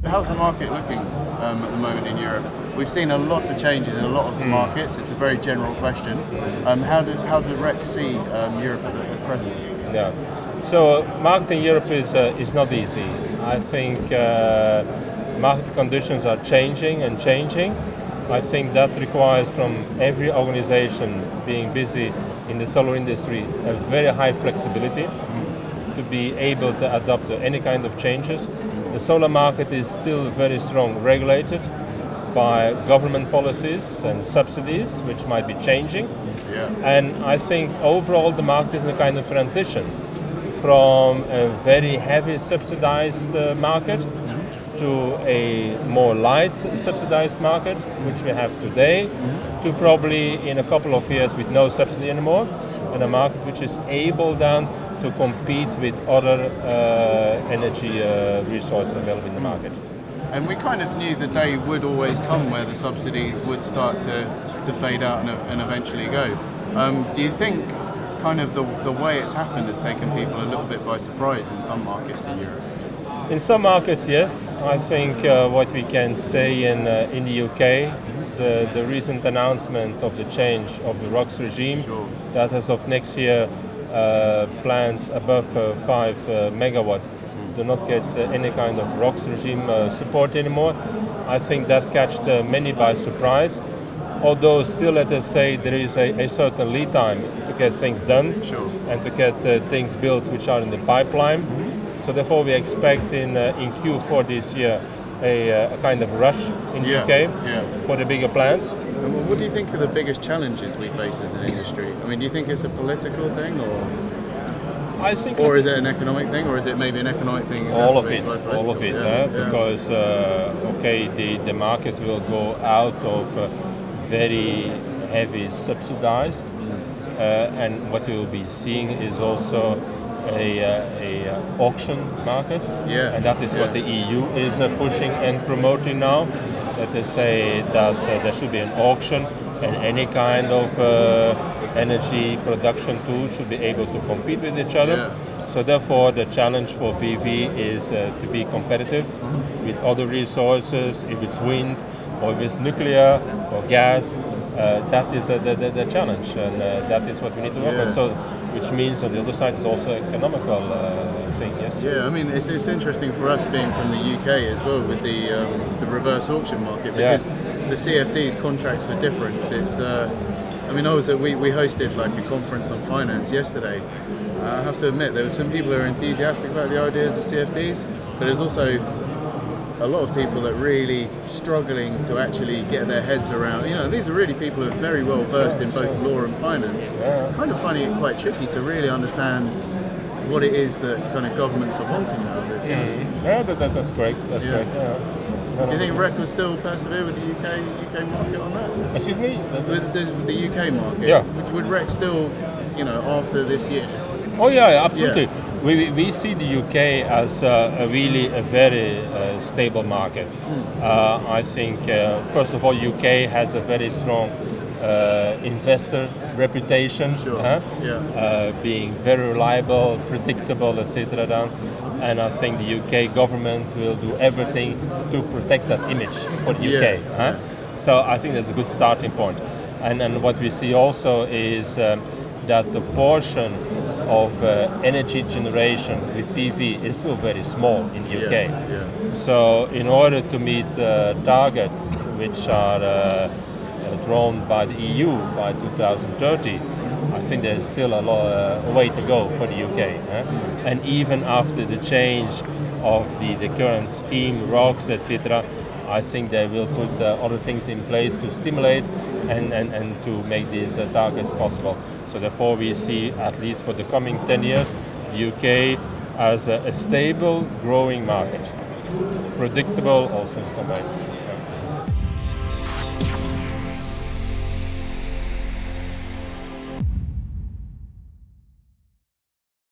How's the market looking at the moment in Europe? We've seen a lot of changes in a lot of the markets. It's a very general question. How do REC see Europe at present? Yeah. So market in Europe is not easy. I think market conditions are changing and changing. I think that requires from every organization being busy in the solar industry a very high flexibility to be able to adapt to any kind of changes. The solar market is still very strong regulated by government policies and subsidies, which might be changing. Yeah. And I think overall the market is in a kind of transition from a very heavy subsidized market to a more light subsidized market, which we have today, to probably in a couple of years with no subsidy anymore, and a market which is able then to compete with other energy resources available in the market. And we kind of knew the day would always come where the subsidies would start to fade out and eventually go. Do you think kind of the way it's happened has taken people a little bit by surprise in some markets in Europe? In some markets, yes. I think what we can say in the UK, the recent announcement of the change of the ROCs regime, Sure. that as of next year plants above 5 megawatt do not get any kind of ROCs regime support anymore. I think that catched many by surprise. Although still, let us say, there is a certain lead time to get things done. Sure. And to get things built which are in the pipeline. So therefore we expect in Q4 this year a kind of rush in the UK for the bigger plants. And what do you think are the biggest challenges we face as an industry? I mean, do you think it's a political thing, I think, or is it an economic thing, or is it maybe an economic thing? All of it, because okay, the market will go out of very heavy subsidized, and what we will be seeing is also a auction market, and that is what the EU is pushing and promoting now. That they say that there should be an auction, and any kind of energy production tool should be able to compete with each other. So therefore the challenge for PV is to be competitive with other resources, if it's wind or if it's nuclear or gas. That is the challenge, and that is what we need to work on. So, which means on the other side is also economical thing, yes? Yeah, I mean, it's interesting for us being from the UK as well with the reverse auction market, because the CFD's contracts for difference. It's, I mean, we hosted like a conference on finance yesterday. I have to admit, there were some people who are enthusiastic about the ideas of CFDs, but there's also a lot of people that are really struggling to actually get their heads around. You know, these are really people who are very well versed in both law and finance. Kind of finding it quite tricky to really understand what it is that kind of governments are wanting out of this. Yeah, that's great. That's great. Yeah. Do you think REC will still persevere with the UK market on that? Excuse me? With the UK market? Yeah. Would REC still, you know, after this year? Oh yeah, absolutely. Yeah. We see the UK as a very stable market. I think, first of all, UK has a very strong investor reputation, being very reliable, predictable, etc. And I think the UK government will do everything to protect that image for the UK. So I think that's a good starting point. And what we see also is that the portion of energy generation with PV is still very small in the UK. So in order to meet targets which are drawn by the EU by 2030, I think there's still a way to go for the UK. And even after the change of the current scheme, ROCs, etc., I think they will put other things in place to stimulate and to make these targets possible. So therefore we see, at least for the coming 10 years, the UK as a stable, growing market. Predictable also in some way.